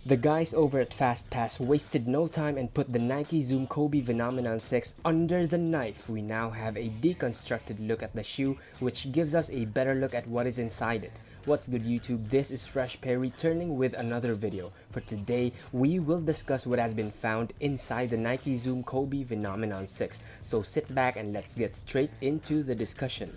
The guys over at FastPass wasted no time and put the Nike Zoom Kobe Venomenon 6 under the knife. We now have a deconstructed look at the shoe, which gives us a better look at what is inside it. What's good, YouTube? This is Fresh Pair returning with another video. For today, we will discuss what has been found inside the Nike Zoom Kobe Venomenon 6. So sit back and let's get straight into the discussion.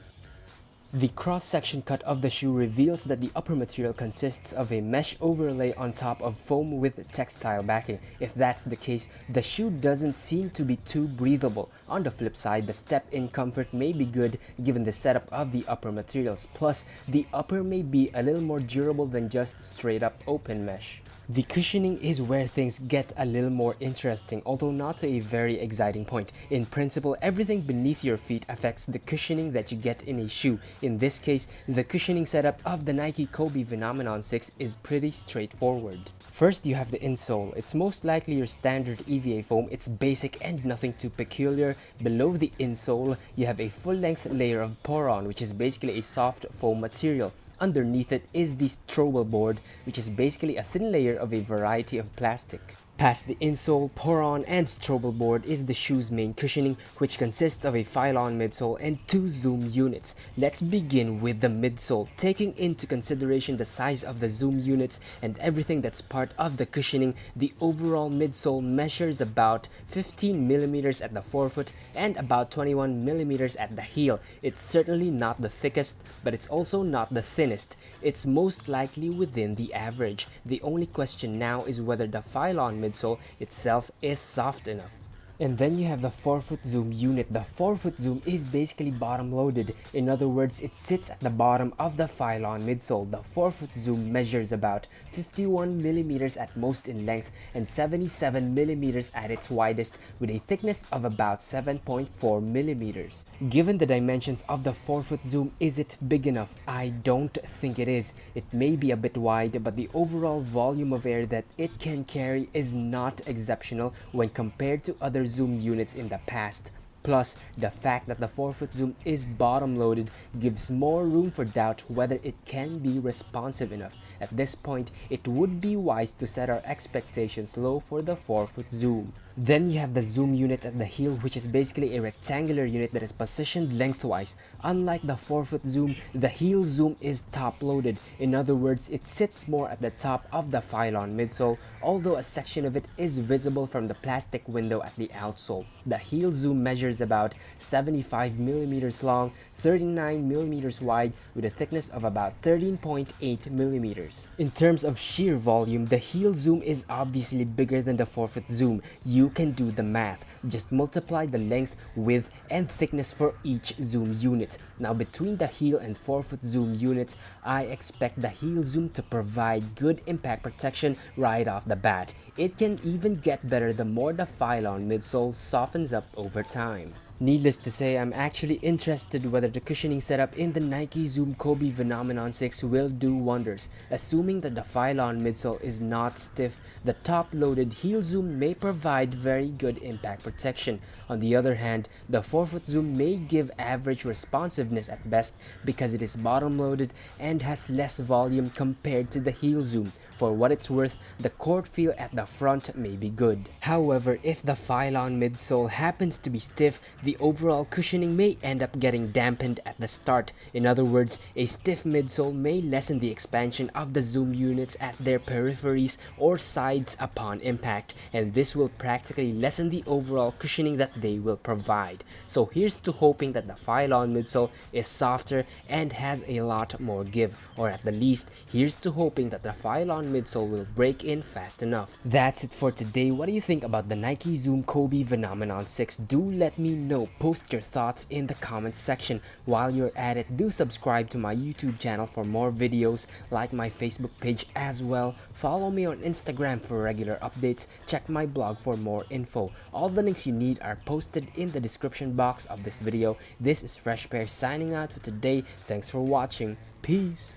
The cross-section cut of the shoe reveals that the upper material consists of a mesh overlay on top of foam with textile backing. If that's the case, the shoe doesn't seem to be too breathable. On the flip side, the step-in comfort may be good given the setup of the upper materials. Plus, the upper may be a little more durable than just straight-up open mesh. The cushioning is where things get a little more interesting, although not to a very exciting point. In principle, everything beneath your feet affects the cushioning that you get in a shoe. In this case, the cushioning setup of the Nike Kobe Venomenon 6 is pretty straightforward. First, you have the insole. It's most likely your standard EVA foam. It's basic and nothing too peculiar. Below the insole, you have a full-length layer of PORON, which is basically a soft foam material. Underneath it is the STROBEL board, which is basically a thin layer of a variety of plastic. Past the insole, PORON, and STROBEL board is the shoe's main cushioning, which consists of a PHYLON midsole and two Zoom units. Let's begin with the midsole, taking into consideration the size of the Zoom units and everything that's part of the cushioning. The overall midsole measures about 15mm at the forefoot and about 21mm at the heel. It's certainly not the thickest, but it's also not the thinnest. It's most likely within the average. The only question now is whether the PHYLON midsole itself is soft enough. And then you have the forefoot zoom unit. The forefoot zoom is basically bottom loaded. In other words, it sits at the bottom of the PHYLON midsole. The forefoot zoom measures about 51mm at most in length and 77mm at its widest, with a thickness of about 7.4mm. Given the dimensions of the forefoot zoom, is it big enough? I don't think it is. It may be a bit wide, but the overall volume of air that it can carry is not exceptional when compared to other Zoom units in the past. Plus, the fact that the forefoot zoom is bottom loaded gives more room for doubt whether it can be responsive enough. At this point, it would be wise to set our expectations low for the forefoot zoom. Then you have the zoom unit at the heel, which is basically a rectangular unit that is positioned lengthwise. Unlike the forefoot zoom, the heel zoom is top loaded. In other words, it sits more at the top of the PHYLON midsole, although a section of it is visible from the plastic window at the outsole. The heel zoom measures about 75mm long, 39mm wide, with a thickness of about 13.8mm. In terms of sheer volume, the heel zoom is obviously bigger than the forefoot zoom. You can do the math. Just multiply the length, width, and thickness for each zoom unit. Now, between the heel and forefoot zoom units, I expect the heel zoom to provide good impact protection right off the bat. It can even get better the more the PHYLON midsole softens up over time. Needless to say, I'm actually interested whether the cushioning setup in the Nike Zoom Kobe Venomenon 6 will do wonders. Assuming that the PHYLON midsole is not stiff, the top-loaded heel zoom may provide very good impact protection. On the other hand, the forefoot zoom may give average responsiveness at best because it is bottom-loaded and has less volume compared to the heel zoom. For what it's worth, the court feel at the front may be good. However, if the PHYLON midsole happens to be stiff, the overall cushioning may end up getting dampened at the start. In other words, a stiff midsole may lessen the expansion of the zoom units at their peripheries or sides upon impact, and this will practically lessen the overall cushioning that they will provide. So here's to hoping that the PHYLON midsole is softer and has a lot more give, or at the least, here's to hoping that the PHYLON midsole will break in fast enough. That's it for today. What do you think about the Nike Zoom Kobe Venomenon 6? Do let me know. Post your thoughts in the comments section. While you're at it, do subscribe to my YouTube channel for more videos, like my Facebook page as well. Follow me on Instagram for regular updates. Check my blog for more info. All the links you need are posted in the description box of this video. This is Fresh Pair signing out for today. Thanks for watching. Peace.